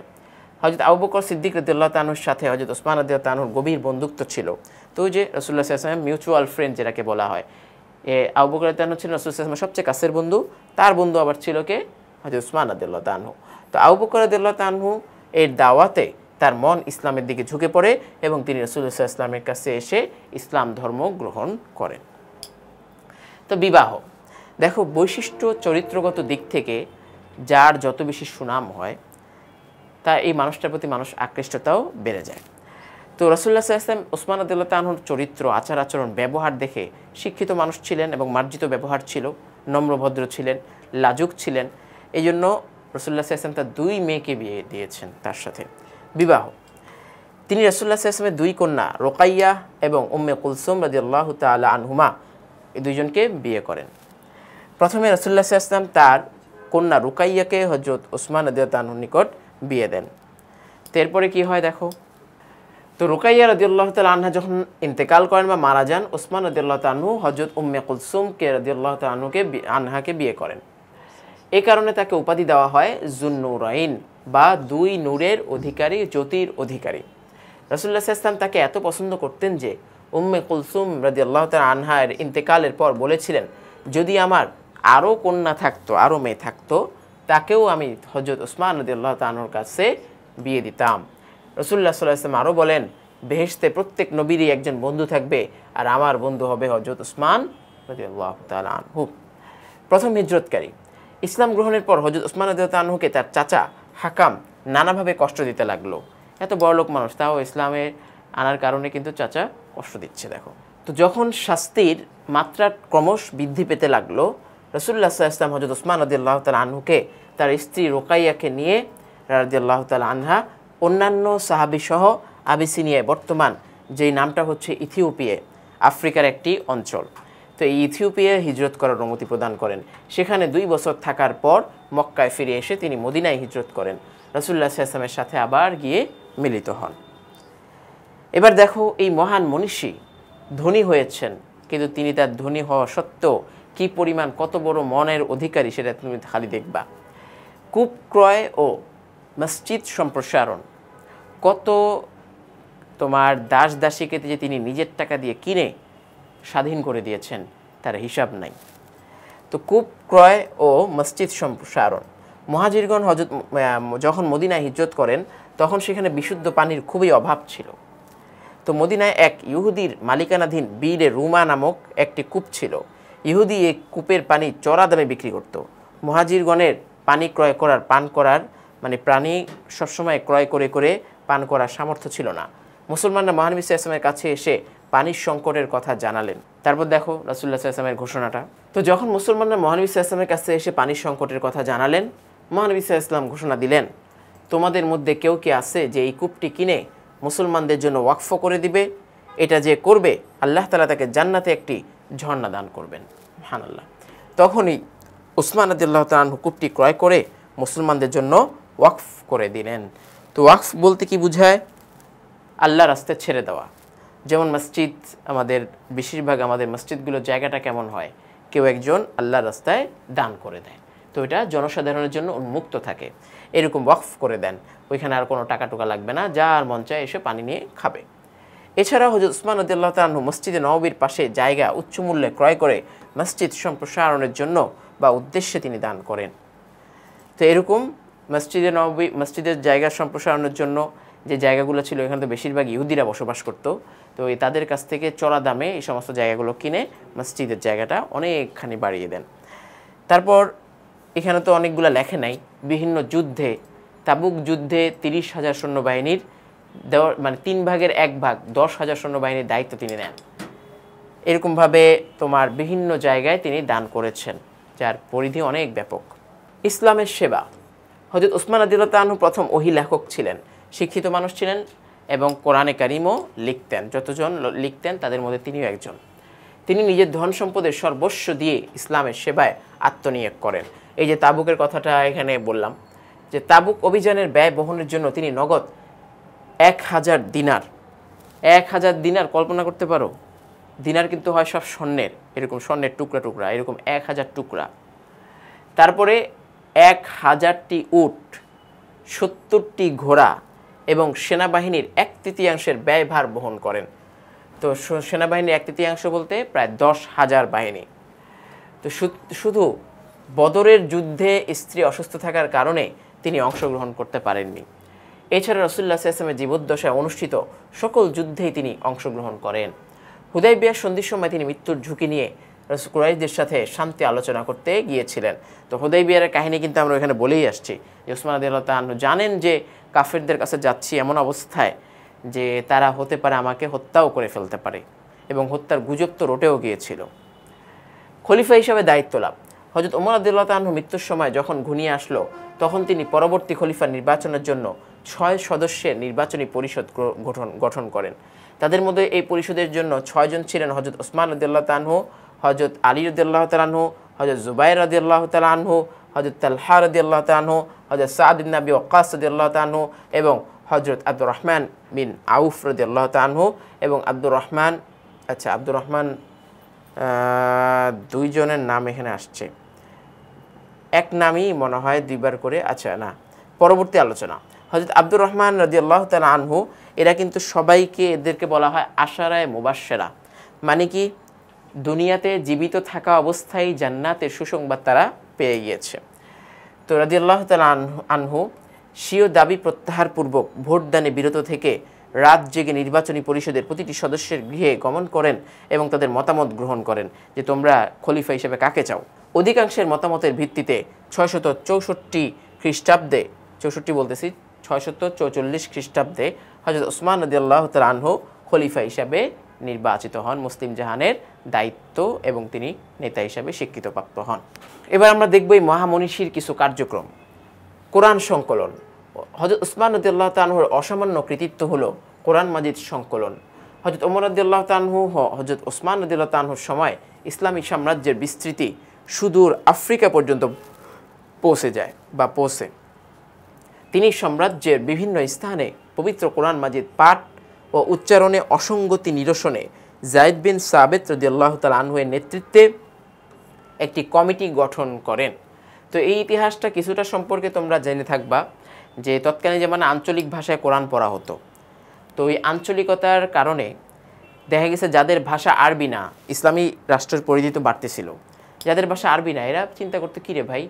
হযরত আবু বকর সিদ্দিক রাদিয়াল্লাহু তাআলা আনহুর সাথে হযরত উসমান রাদিয়াল্লাহু তাআলা আনহুর গভীর বন্ধুত্ব ছিল। তো ওই যে রাসূলুল্লাহ সাল্লাল্লাহু আলাইহি ওয়াসাল্লাম মিউচুয়াল ফ্রেন্ড যেটাকে বলা হয়, আবু বকর রাদিয়াল্লাহু তাআলা ছিলেন রাসূল সাল্লাল্লাহু আলাইহি ওয়াসাল্লামের সবচেয়ে কাছের বন্ধু, তার বন্ধু আবার ছিল কে? হযরত উসমান রাদিয়াল্লাহু তাআলা। তো আবু বকর রাদিয়াল্লাহু তাআলা এর দাওয়াতে তার মন ইসলামের দিকে ঝুঁকে পড়ে এবং তিনি রাসূলুল্লাহ সাল্লাল্লাহু আলাইহি ওয়াসাল্লামের কাছে এসে ইসলাম ধর্ম গ্রহণ করেন। তো বিবাহ, দেখো বৈশিষ্ট্য চরিত্রগত দিক থেকে যার যত বেশি সুনাম হয় তা এই মানুষটার প্রতি মানুষ আকৃষ্টতাও বেড়ে যায়। তো রাসূলুল্লাহ সাল্লাল্লাহু আলাইহি ওয়াসাল্লাম উসমান রাদিয়াল্লাহু তাআলার চরিত্র, আচার আচরণ, ব্যবহার দেখে শিক্ষিত মানুষ ছিলেন এবং মার্জিত ব্যবহার ছিল, নম্রভদ্র ছিলেন, লাজুক ছিলেন। এই জন্য রাসূলুল্লাহ সাল্লাল্লাহু আলাইহি ওয়াসাল্লাম তার 2 মেয়েকে বিয়ে দিয়েছেন তার সাথে। বিবাহ, তিনি রাসূলুল্লাহ সাল্লাল্লাহু আলাইহি ওয়াসাল্লামের 2 কন্যা রুকাইয়া এবং উম্মে কুলসুম রাদিয়াল্লাহু তাআলা আনহুমা, এই দুইজনকে বিয়ে করেন। প্রথমে রাসূলুল্লাহ সাল্লাল্লাহু আলাইহি ওয়াসাল্লাম তার কন্যা রুকাইয়াকে হযরত ওসমান রাদিয়াল্লাহু তাআলার নিকট বিয়ে দেন। তো এরপরে কি হয় দেখো, তো রুকাইয়া রাদিয়াল্লাহু তাআলা আনহা যখন ইন্তেকাল করেন বা মারা যান, ওসমান রাদিয়াল্লাহু তাআলা আনহু হযরত উম্মে কুলসুমকে রাদিয়াল্লাহু তাআলা আনহাকে বিয়ে করেন। এই কারণে তাকে উপাধি দেওয়া হয় যুন-নূরাইন বা 2 নূরের অধিকারী, জ্যোতির অধিকারী। রাসূলুল্লাহ সাল্লাল্লাহু আলাইহি ওয়াসাল্লাম তাকে এত পছন্দ করতেন যে উম্মে কুলসুম রাদিয়াল্লাহু তাআলা আনহার ইন্তেকালের পর বলেছিলেন, যদি আমার আরও কন্যা থাকতো, আরও মেয়ে থাকতো, তাকেও আমি হযরত ওসমান রাদিয়াল্লাহু তাআলা আনহুর কাছে বিয়ে দিতাম। রাসূলুল্লাহ সাল্লাল্লাহু আলাইহি ওয়াসাল্লাম আরও বলেন, বেহেশতে প্রত্যেক নবীরই একজন বন্ধু থাকবে, আর আমার বন্ধু হবে হযরত ওসমান রাদিয়াল্লাহু তাআলা আনহু। প্রথম হিজরতকারী, ইসলাম গ্রহণের পর হযরত ওসমান রাদিয়াল্লাহু তাআলা আনহুকে তার চাচা হাকাম নানাভাবে কষ্ট দিতে লাগলো। এত বড়লোক মানুষ, তাও ইসলামে আনার কারণে কিন্তু চাচা কষ্ট দিচ্ছে দেখো। তো যখন শাস্তির মাত্রা ক্রমশ বৃদ্ধি পেতে লাগলো, রাসূলুল্লাহ সাল্লাল্লাহু আলাইহি ওয়াসাল্লাম হযরত ওসমান রাদিয়াল্লাহু তাআলা আনহুকে তার স্ত্রী রুকাইয়াকে নিয়ে রাদিয়াল্লাহু তাআলা আনহা অন্যান্য সাহাবী সহ আবিসিনিয়ায়, বর্তমান যেই নামটা হচ্ছে ইথিওপিয়া, আফ্রিকার একটি অঞ্চল, তো এই ইথিওপিয়ায় হিজরত করার অনুমতি প্রদান করেন। সেখানে 2 বছর থাকার পর মক্কায় ফিরে এসে তিনি মদিনায় হিজরত করেন, রাসূলুল্লাহ সাল্লাল্লাহু আলাইহি ওয়াসাল্লামের সাথে আবার গিয়ে মিলিত হন। এবার দেখো, এই মহান মনীষী ধনী হয়েছেন, কিন্তু তিনি তার ধনী হওয়া সত্ত্বেও কী পরিমাণ, কত বড় মনের অধিকারী সেটা তুমি খালি দেখবা। কূপ ক্রয় ও মসজিদ সম্প্রসারণ, কত তোমার দাস দাসীকে যে তিনি নিজের টাকা দিয়ে কিনে স্বাধীন করে দিয়েছেন তার হিসাব নাই। তো কূপ ক্রয় ও মসজিদ সম্প্রসারণ, মুহাজিরগণ যখন মদিনায় হিজরত করেন তখন সেখানে বিশুদ্ধ পানির খুবই অভাব ছিল। তো মদিনায় এক ইহুদির মালিকানাধীন বীরে রুমা নামক একটি কূপ ছিল। ইহুদি এই কূপের পানি চড়া দামে বিক্রি করত। মুহাজিরগণের পানি ক্রয় করার, পান করার, মানে পানি সবসময় ক্রয় করে করে পান করার সামর্থ্য ছিল না। মুসলমানরা মহানবী সাল্লাল্লাহু আলাইহি ওয়াসাল্লামের কাছে এসে পানির সংকটের কথা জানালেন। তারপর দেখো রাসূলুল্লাহ সাল্লাল্লাহু আলাইহি ওয়াসাল্লামের ঘোষণাটা। তো যখন মুসলমানরা মহানবী সাল্লাল্লাহু আলাইহি ওয়াসাল্লামের কাছে এসে পানির সংকটের কথা জানালেন, মহানবী সাল্লাল্লাহু আলাইহি ওয়াসাল্লাম ঘোষণা দিলেন, তোমাদের মধ্যে কেউ কি আছে যে এই কূপটি কিনে মুসলমানদের জন্য ওয়াকফ করে দিবে? এটা যে করবে, আল্লাহ তাআলা তাকে জান্নাতে একটি ঝর্ণা দান করবেন। সুবহানাল্লাহ। তখনই ওসমান রাদিয়াল্লাহু তাআলা আনহু কূপটি ক্রয় করে মুসলমানদের জন্য ওয়াকফ করে দিলেন। তো ওয়াকফ বলতে কি বোঝায়? আল্লাহর রাস্তায় ছেড়ে দেওয়া। যেমন মসজিদ, আমাদের বেশিরভাগ আমাদের মসজিদগুলোর জায়গাটা কেমন হয়, কেউ একজন আল্লাহর রাস্তায় দান করে দেয়, তো এটা জনসাধারণের জন্য উন্মুক্ত থাকে, এরকম ওয়াকফ করে দেন। ওইখানে আর কোনো টাকা টুকা লাগবে না, যার মন চায় এসে পানি নিয়ে খাবে। এছাড়াও হযরত ওসমান রাদিয়াল্লাহু তাআলা আনহু মসজিদে নববীর পাশে জায়গা উচ্চ মূল্যে ক্রয় করে মসজিদ সম্প্রসারণের জন্য বা উদ্দেশ্যে তিনি দান করেন। তো এরকম মসজিদের জায়গা সম্প্রসারণের জন্য যে জায়গাগুলো ছিল, এখানে তো বেশিরভাগ ইহুদিরা বসবাস করতো, তো তাদের কাছ থেকে চড়া দামে এই সমস্ত জায়গাগুলো কিনে মসজিদের জায়গাটা অনেকখানি বাড়িয়ে দেন। তারপর এখানে তো অনেকগুলো লেখে নাই, বিভিন্ন যুদ্ধে, তাবুক যুদ্ধে 30,000 সৈন্যবাহিনীর মানে 3 ভাগের 1 ভাগ 10,000 সৈন্যবাহিনীর দায়িত্ব তিনি নেন। এরকমভাবে তোমার বিভিন্ন জায়গায় তিনি দান করেছেন, যার পরিধি অনেক ব্যাপক। ইসলামের সেবা, হযরত ওসমান রাদিয়াল্লাহু তাআলা আনহু প্রথম ওহী লেখক ছিলেন, শিক্ষিত মানুষ ছিলেন এবং কোরআনে কারিমও লিখতেন। যতজন লিখতেন তাদের মধ্যে তিনিও একজন। তিনি নিজের ধন সম্পদের সর্বস্ব দিয়ে ইসলামের সেবায় আত্মনিয়োগ করেন। এই যে তাবুকের কথাটা এখানে বললাম, যে তাবুক অভিযানের ব্যয় বহনের জন্য তিনি নগদ 1000 দিনার, 1000 দিনার কল্পনা করতে পারো? দিনার কিন্তু হয় সব স্বর্ণের, এরকম স্বর্ণের টুকরা টুকরা, এরকম 1000 টুকরা। তারপরে 1000টি উট, 70টি ঘোড়া এবং সেনাবাহিনীর 1/3 ব্যয়ভার বহন করেন। তো সেনাবাহিনীর 1/3 বলতে প্রায় 10,000 বাহিনী। তো শুধু বদরের যুদ্ধে স্ত্রী অসুস্থ থাকার কারণে তিনি অংশগ্রহণ করতে পারেননি। এছাড়া রাসূলুল্লাহ সাল্লাল্লাহু আলাইহি ওয়াসাল্লামের জীবদ্দশায় অনুষ্ঠিত সকল যুদ্ধেই তিনি অংশগ্রহণ করেন। হুদাইবিয়ার সন্ধির সময় তিনি মৃত্যুর ঝুঁকি নিয়ে কুরাইশদের সাথে শান্তি আলোচনা করতে গিয়েছিলেন। তো হুদাইবিয়ার কাহিনী কিন্তু আমরা এখানে বলেই আসছি যে ওসমান রাদিয়াল্লাহু তাআলা আনহু জানেন যে কাফেরদের কাছে যাচ্ছি এমন অবস্থায় যে তারা হতে পারে আমাকে হত্যাও করে ফেলতে পারে, এবং হত্যার গুজব তো রটেও গিয়েছিল। খলিফা হিসাবে দায়িত্ব লাভ। হযরত ওমর রাদিয়াল্লাহু তাআলা আনহু মৃত্যুর সময় যখন ঘনিয়ে আসলো, তখন তিনি পরবর্তী খলিফা নির্বাচনের জন্য 6 সদস্যের নির্বাচনী পরিষদ গঠন করেন। তাদের মধ্যে এই পরিষদের জন্য 6 জন ছিলেন হযরত ওসমান রাদিয়াল্লাহু তাআলা আনহু, হযরত আলী রাদিয়াল্লাহু তাআলা আনহু, হযরত জুবাইর রাদিয়াল্লাহু তাআলা আনহু, হযরত তালহা রাদিয়াল্লাহু তাআলা আনহু, হযরত সাদ ইবনে আবি ওয়াক্কাস রাদিয়াল্লাহু তাআলা আনহু এবং হযরত আব্দুর রহমান বিন আউফ রাদিয়াল্লাহু তাআলা আনহু। এবং আব্দুর রহমান 2 জনের নাম এখানে আসছে, এক নামই মনে হয় 2 বার করে, না, পরবর্তী আলোচনা। হযরত আব্দুর রহমান রাদিয়াল্লাহু তাআলা আনহু, এরা কিন্তু সবাইকে এদেরকে বলা হয় আশারায়ে মুবাশশিরা, মানে কি দুনিয়াতে জীবিত থাকা অবস্থায় জান্নাতের সুসংবাদ তারা পেয়ে গিয়েছে। তো রাদিয়াল্লাহু তাআলা আনহু স্বীয় দাবি প্রত্যাহারপূর্বক ভোটদানে বিরত থেকে রাত জেগে নির্বাচনী পরিষদের প্রতিটি সদস্যের গৃহে গমন করেন এবং তাদের মতামত গ্রহণ করেন যে তোমরা খলিফা হিসেবে কাকে চাও। অধিকাংশের মতামতের ভিত্তিতে 664 খ্রিস্টাব্দে, 644 খ্রিস্টাব্দে হযরত ওসমান রাদিয়াল্লাহু তাআলা আনহু খলিফা হিসাবে নির্বাচিত হন, মুসলিম জাহানের দায়িত্ব এবং তিনি নেতা হিসাবে স্বীকৃতপ্রাপ্ত হন। এবার আমরা দেখব এই মহামনীষীর কিছু কার্যক্রম। কোরআন সংকলন। হযরত ওসমান রাদিয়াল্লাহু তাআলা আনহুর অসামান্য কৃতিত্ব হলো কোরআন মাজিদ সংকলন। হযরত ওমর রাদিয়াল্লাহু তাআলা আনহু হযরত ওসমান রাদিয়াল্লাহু তাআলা আনহুর সময় ইসলামী সাম্রাজ্যের বিস্তৃতি সুদূর আফ্রিকা পর্যন্ত পৌঁছে। তিনি সাম্রাজ্যের বিভিন্ন স্থানে পবিত্র কোরআন মাজিদ পাঠ ও উচ্চারণে অসঙ্গতি নিরসনে যায়েদ বিন সাবিত রাদিয়াল্লাহু তাআলা আনহুর নেতৃত্বে একটি কমিটি গঠন করেন। তো এই ইতিহাসটা কিছুটা সম্পর্কে তোমরা জেনে থাকবা যে তৎকালীন জামানায় আঞ্চলিক ভাষায় কোরআন পড়া হতো। তো এই আঞ্চলিকতার কারণে দেখা গেছে যাদের ভাষা আরবি না, ইসলামী রাষ্ট্রের পরিধি তো বাড়তেছিল, যাদের ভাষা আরবি না এরা চিন্তা করতে কিরে ভাই,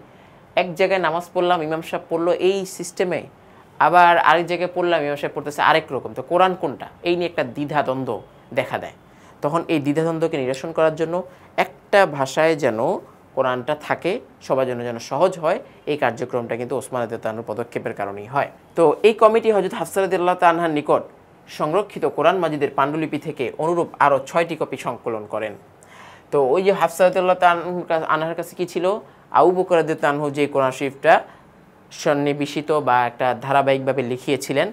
এক জায়গায় নামাজ পড়লাম ইমাম সাহেব পড়লো এই সিস্টেমে, আবার আরেক জায়গায় পড়লাম ইমাম সাহেব পড়তেছে আরেক রকম, তো কোরআন কোনটা, এই নিয়ে একটা দ্বিধাদ্বন্দ্ব দেখা দেয়। তখন এই দ্বিধাদ্বন্দ্বকে নিরসন করার জন্য একটা ভাষায় যেন কোরআনটা থাকে, সবার জন্য যেন সহজ হয়, এই কার্যক্রমটা কিন্তু ওসমান রাদিয়াল্লাহু তাআলার পদক্ষেপের কারণেই হয়। তো এই কমিটি হযরত হাফসা রাদিয়াল্লাহু তাআলা আনহার নিকট সংরক্ষিত কোরআন মাজিদের পাণ্ডুলিপি থেকে অনুরূপ আরও 6টি কপি সংকলন করেন। তো ওই যে হাফসা রাদিয়াল্লাহু তাআলা আনহার কাছে কি ছিল, আবু বকর রাদিয়াল্লাহু তাআলা আনহু যে কোরআন শরীফটা সন্নিবেশিত বা একটা ধারাবাহিকভাবে লিখিয়েছিলেন,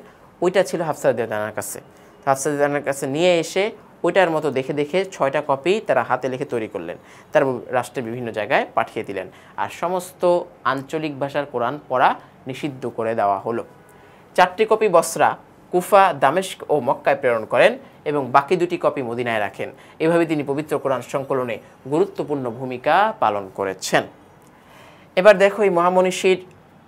ওইটা ছিল হাফসা রাদিয়াল্লাহু তাআলার কাছে। হাফসা রাদিয়াল্লাহু তাআলার কাছে নিয়ে এসে ওইটার মতো দেখে 6টা কপি তারা হাতে লিখে তৈরি করলেন, তার রাষ্ট্রের বিভিন্ন জায়গায় পাঠিয়ে দিলেন, আর সমস্ত আঞ্চলিক ভাষার কোরআন পড়া নিষিদ্ধ করে দেওয়া হলো। 4টি কপি বসরা, কুফা, দামেস্ক ও মক্কায় প্রেরণ করেন এবং বাকি 2টি কপি মদিনায় রাখেন। এভাবে তিনি পবিত্র কোরআন সংকলনে গুরুত্বপূর্ণ ভূমিকা পালন করেছেন। এবার দেখো এই মহামনীষীর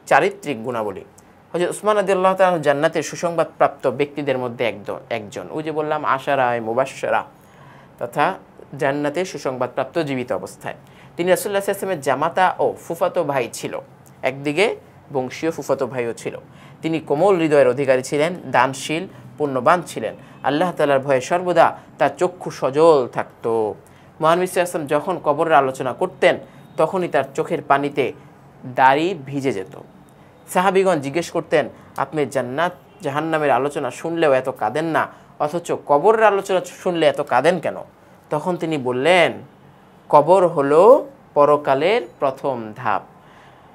চারিত্রিক গুণাবলী। হযরত ওসমান রাদিয়াল্লাহু তাআলা জান্নাতের সুসংবাদ প্রাপ্ত ব্যক্তিদের মধ্যে একজন, ওই যে বললাম আশারায়ে মুবাশশিরা তথা জান্নাতের সুসংবাদ প্রাপ্ত জীবিত অবস্থায়। তিনি রাসূলুল্লাহ সাল্লাল্লাহু আলাইহি ওয়াসাল্লামের জামাতা ও ফুফাতো ভাই ছিল, একদিকে বংশীয় ফুফাতো ভাইও ছিল। তিনি কোমল হৃদয়ের অধিকারী ছিলেন, দানশীল, পুণ্যবান ছিলেন। আল্লাহ তাআলার ভয়ে সর্বদা তার চক্ষু সজল থাকত। মহানবী সাল্লাল্লাহু আলাইহি ওয়াসাল্লাম যখন কবরের আলোচনা করতেন তখনই তার চোখের পানিতে দাড়ি ভিজে যেত। সাহাবীগণ জিজ্ঞেস করতেন, আপনি জান্নাত জাহান্নামের আলোচনা শুনলেও এত কাঁদেন না, অথচ কবরের আলোচনা শুনলে এত কাঁদেন কেন? তখন তিনি বললেন, কবর হলো পরকালের প্রথম ধাপ,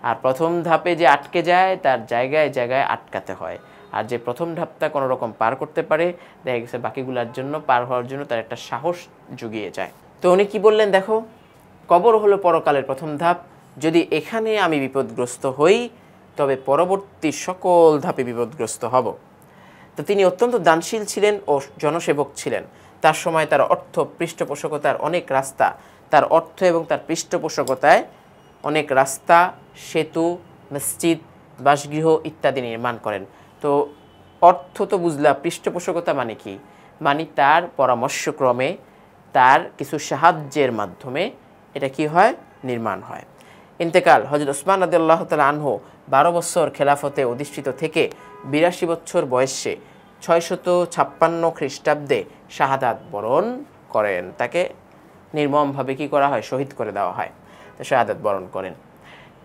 আর প্রথম ধাপে যে আটকে যায় তার জায়গায় জায়গায় আটকাতে হয়, আর যে প্রথম ধাপটা কোনো রকম পার করতে পারে দেখা গেছে বাকিগুলোর জন্য পার হওয়ার জন্য তার একটা সাহস জুগিয়ে যায়। তো উনি কি বললেন দেখো, কবর হলো পরকালের প্রথম ধাপ, যদি এখানে আমি বিপদগ্রস্ত হই তবে পরবর্তী সকল ধাপে বিপদগ্রস্ত হব। তো তিনি অত্যন্ত দানশীল ছিলেন ও জনসেবক ছিলেন। তার সময় তার অর্থ পৃষ্ঠপোষকতার অনেক রাস্তা, তার অর্থ এবং তার পৃষ্ঠপোষকতায় অনেক রাস্তা, সেতু, মসজিদ, বাসগৃহ ইত্যাদি নির্মাণ করেন। তো অর্থ তো বুঝলা, পৃষ্ঠপোষকতা মানে কি, মানে তার পরামর্শক্রমে তার কিছু সাহায্যের মাধ্যমে এটা কি হয়, নির্মাণ হয়। ইন্তেকাল হযরত ওসমান রাদিয়াল্লাহু তাআলা আনহু 12 বছর খেলাফতে অধিষ্ঠিত থেকে 82 বছর বয়সে 656 খ্রিস্টাব্দে শাহাদাত বরণ করেন। তাকে নির্মমভাবে কি করা হয়? শহীদ করে দেওয়া হয়, তো শাহাদাত বরণ করেন।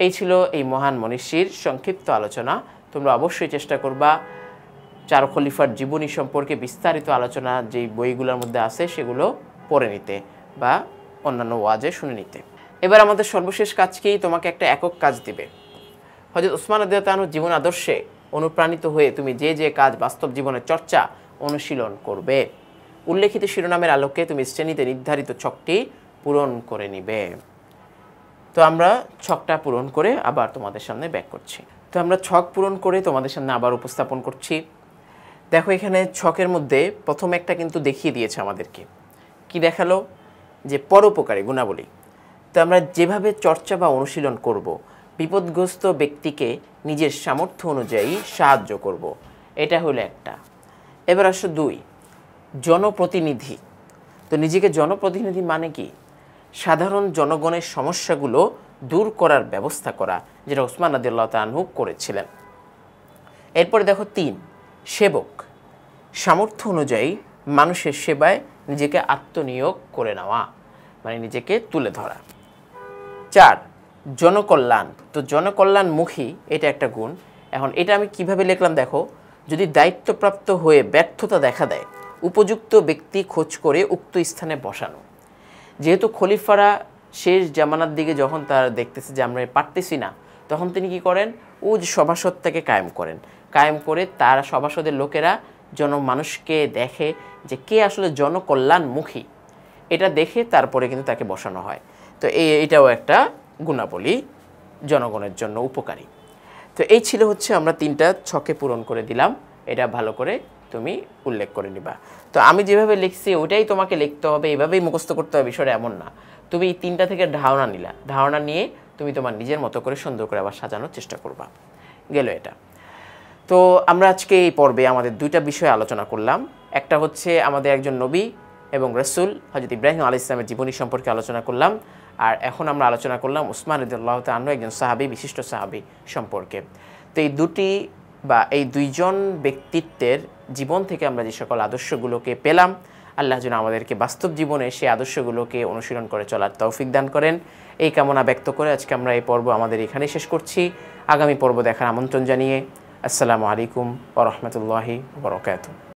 এই ছিল এই মহান মনীষীর সংক্ষিপ্ত আলোচনা। তোমরা অবশ্যই চেষ্টা করবা চার খলিফার জীবনী সম্পর্কে বিস্তারিত আলোচনা যেই বইগুলোর মধ্যে আছে সেগুলো পড়ে নিতে বা অন্যান্য ওয়াজে শুনে নিতে। এবার আমাদের সর্বশেষ কাজকেই তোমাকে একটা একক কাজ দিবে। হযরত ওসমান রাদিয়াল্লাহু আনহু জীবন আদর্শে অনুপ্রাণিত হয়ে তুমি যে যে কাজ বাস্তব জীবনে চর্চা অনুশীলন করবে, উল্লেখিত শিরোনামের আলোকে তুমি শ্রেণীতে নির্ধারিত ছকটি পূরণ করে নিবে। তো আমরা ছকটা পূরণ করে আবার তোমাদের সামনে ব্যাক করছি। তো আমরা ছক পূরণ করে তোমাদের সামনে আবার উপস্থাপন করছি। দেখো এখানে ছকের মধ্যে প্রথম একটা কিন্তু দেখিয়ে দিয়েছে আমাদেরকে। কি দেখালো? যে পরোপকারী গুণাবলী। তো আমরা যেভাবে চর্চা বা অনুশীলন করব, বিপদগ্রস্ত ব্যক্তিকে নিজের সামর্থ্য অনুযায়ী সাহায্য করব, এটা হলো একটা। এবার আসো 2, জনপ্রতিনিধি। তো নিজেকে জনপ্রতিনিধি মানে কি? সাধারণ জনগণের সমস্যাগুলো দূর করার ব্যবস্থা করা, যেটা ওসমান রাদিয়াল্লাহু তাআলা আনহু করেছিলেন। এরপরে দেখো 3, সেবক। সামর্থ্য অনুযায়ী মানুষের সেবায় নিজেকে আত্মনিয়োগ করে নেওয়া, মানে নিজেকে তুলে ধরা। 4, জনকল্যাণ। তো জনকল্যাণমুখী, এটা একটা গুণ। এখন এটা আমি কিভাবে লিখলাম দেখো, যদি দায়িত্বপ্রাপ্ত হয়ে ব্যর্থতা দেখা দেয়, উপযুক্ত ব্যক্তি খোঁজ করে উক্ত স্থানে বসানো। যেহেতু খলিফারা শেষ জামানার দিকে যখন তারা দেখতেছে যে আমরা পারতেছি না, তখন তিনি কি করেন? ও যে সভাসদটাকে কায়েম করেন, কায়েম করে তার সভাসদের লোকেরা জনমানুষকে দেখে যে কে আসলে জনকল্যাণমুখী, এটা দেখে তারপরে কিন্তু তাকে বসানো হয়। তো এইটাও একটা গুণাবলী, জনগণের জন্য উপকারী। তো এই ছিল হচ্ছে আমরা 3টা ছকে পূরণ করে দিলাম। এটা ভালো করে তুমি উল্লেখ করে নিবা। তো আমি যেভাবে লিখছি ওইটাই তোমাকে লিখতে হবে, এভাবেই মুখস্থ করতে হবে, বিষয়টা এমন না। তুমি এই 3টা থেকে ধারণা নিলা, ধারণা নিয়ে তুমি তোমার নিজের মতো করে সুন্দর করে আবার সাজানোর চেষ্টা করবা। গেল এটা। তো আমরা আজকে এই পর্বে আমাদের 2টা বিষয় আলোচনা করলাম। একটা হচ্ছে আমাদের একজন নবী এবং রাসূল হযরত ইব্রাহিম আলাইহিস সালামের জীবনী সম্পর্কে আলোচনা করলাম। আর এখন আমরা আলোচনা করলাম ওসমান রাদিয়াল্লাহু তাআলা আনহু, একজন সাহাবী, বিশিষ্ট সাহাবী সম্পর্কে। তো এই দুটি বা এই 2জন ব্যক্তিত্বের জীবন থেকে আমরা যে সকল আদর্শগুলোকে পেলাম, আল্লাহ যেন আমাদেরকে বাস্তব জীবনে সেই আদর্শগুলোকে অনুশীলন করে চলার তৌফিক দান করেন, এই কামনা ব্যক্ত করে আজকে আমরা এই পর্ব আমাদের এখানেই শেষ করছি। আগামী পর্ব দেখার আমন্ত্রণ জানিয়ে আসসালামু আলাইকুম ওয়া রাহমাতুল্লাহি ওয়া বারাকাতুহু।